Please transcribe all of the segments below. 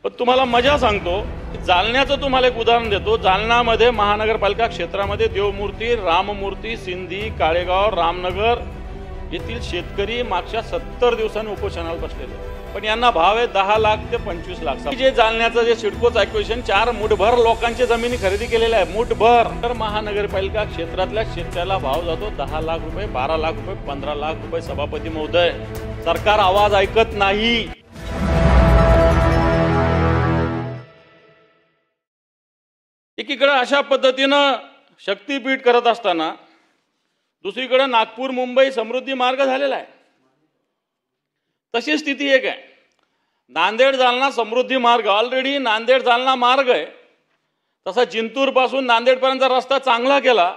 पण तुम्हाला मजा सांगतो, जालन्याचं तुम्हाला एक उदाहरण देतो। जालनामध्ये महानगरपालिका क्षेत्रामध्ये देवमूर्ती, राममूर्ती, सिंधी, काळेगाव, रामनगर येथील शेतकरी मागच्या 70 दिवसांनी उपोषणाला बसलेले आहेत। पण यांना भाव आहे 10 लाख ते 25 लाख। जे जालन्याचं जे सिडकोचं ॲक्विजिशन 4 मुठभर लोकांची जमिनी खरेदी केलेल्या आहे, मुठभर। तर महानगरपालिका क्षेत्रातल्या शेतकऱ्याला भाव जातो 10 लाख रुपये, 12 लाख रुपये, 15 लाख रुपये। सभापती महोदय, सरकार आवाज ऐकत नाही। एकीकडे अशा पद्धतीनं शक्तीपीठ करत असताना दुसरीकडे नागपूर मुंबई समृद्धी मार्ग झालेला आहे। तशी स्थिती एक आहे, नांदेड जालना समृद्धी मार्ग ऑलरेडी नांदेड जालना मार्ग आहे। तसा जिंतूर पासून नांदेड पर्यंत रस्ता चांगला केला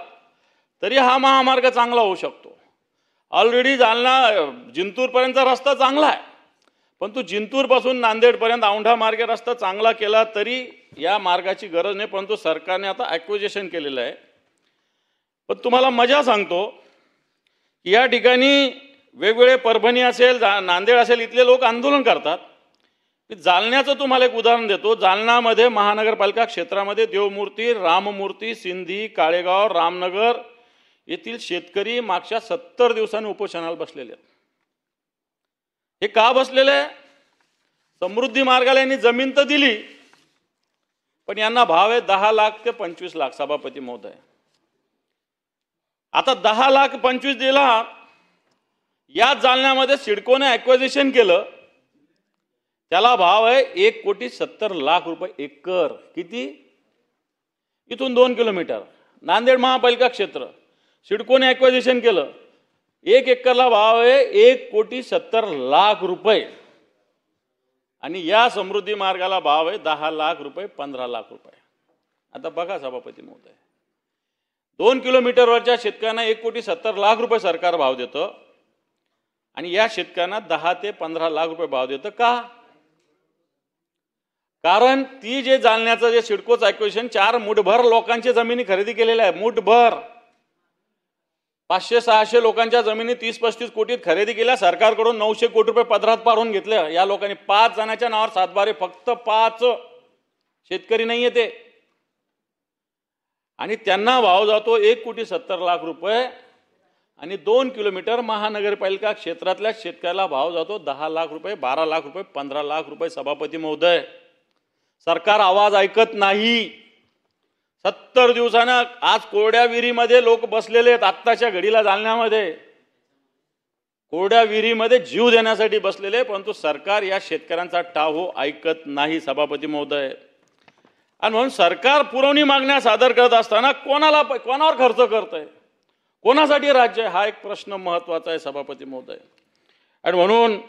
तरी हा महामार्ग चांगला होऊ शकतो। ऑलरेडी जालना जिंतूर पर्यंत रस्ता चांगला आहे, परंतु जिंतूर पासून नांदेड पर्यंत औंढा मार्ग रस्ता चांगला केला तरी या मार्गाची गरज नाही, परंतु सरकारने आता ॲक्विजिशन केलेलं आहे। पण तुम्हाला मजा सांगतो, या ठिकाणी वेगवेगळे परभणी असेल, नांदेड असेल, इथले लोक आंदोलन करतात। जालन्याचं तुम्हाला एक उदाहरण देतो। जालनामध्ये महानगरपालिका क्षेत्रामध्ये देवमूर्ती, राममूर्ती, सिंधी, काळेगाव, रामनगर येथील शेतकरी मागच्या 70 दिवसांनी उपोषणाला बसलेले आहेत। हे का बसलेले आहे? समृद्धी मार्गाला यांनी जमीन तर दिली, पण यांना भाव आहे 10 लाख ते 25 लाख। सभापती महोदय, आता 10 लाख 25 दिला, या जालन्यामध्ये सिडकोने ॲक्विजिशन केलं, त्याला भाव आहे 1,70,00,000 रुपये एकर। किती? इथून 2 किलोमीटर नांदेड महापालिका क्षेत्र सिडकोने ॲक्विजिशन केलं, 1 एकरला भाव आहे 1,70,00,000 रुपये। आणि या समृद्धी मार्गाला भाव आहे 10 लाख रुपये, 15 लाख रुपये। आता बघा सभापती महोदय, 2 किलोमीटरवरच्या शेतकऱ्यांना 1,70,00,000 रुपये सरकार भाव देतं आणि या शेतकऱ्यांना 10 ते 15 लाख रुपये भाव देतं। का? कारण ती जे जालन्याचं जे सिडकोचं ॲक्विजिशन 4 मुठभर लोकांची जमिनी खरेदी केलेल्या आहे, मुठभर 500-600 लोकांच्या जमिनी 30-35 कोटीत खरेदी केल्या। सरकारकडून 900 कोटी रुपये पदरात पाडून घेतले या लोकांनी। 5 जणांच्या नावावर सातबारे, फक्त 5 शेतकरी नाहीये ते, आणि त्यांना भाव जातो 1,70,00,000 रुपये। आणि 2 किलोमीटर महानगरपालिका क्षेत्रातल्या शेतकऱ्याला भाव जातो 10 लाख रुपये, 12 लाख रुपये, 15 लाख रुपये। सभापती महोदय, सरकार आवाज ऐकत नाही। 70 दिवसानं आज कोरड्या विहिरीमध्ये लोक बसलेले आहेत। आत्ताच्या घडीला जालन्यामध्ये कोरड्या विहिरीमध्ये जीव देण्यासाठी बसलेले, परंतु सरकार या शेतकऱ्यांचा टाहो ऐकत नाही। सभापती महोदय, आणि म्हणून सरकार पुरवणी मागण्या सादर करत असताना कोणावर खर्च करतंय, कोणासाठी राज्य आहे, हा एक प्रश्न महत्त्वाचा आहे सभापती महोदय। आणि म्हणून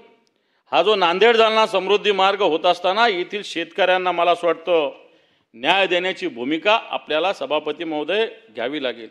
हा जो नांदेड जालना समृद्धी मार्ग होत असताना येथील शेतकऱ्यांना मला असं वाटतं न्याय देण्याची भूमिका आपल्याला सभापती महोदय घ्यावी लागेल।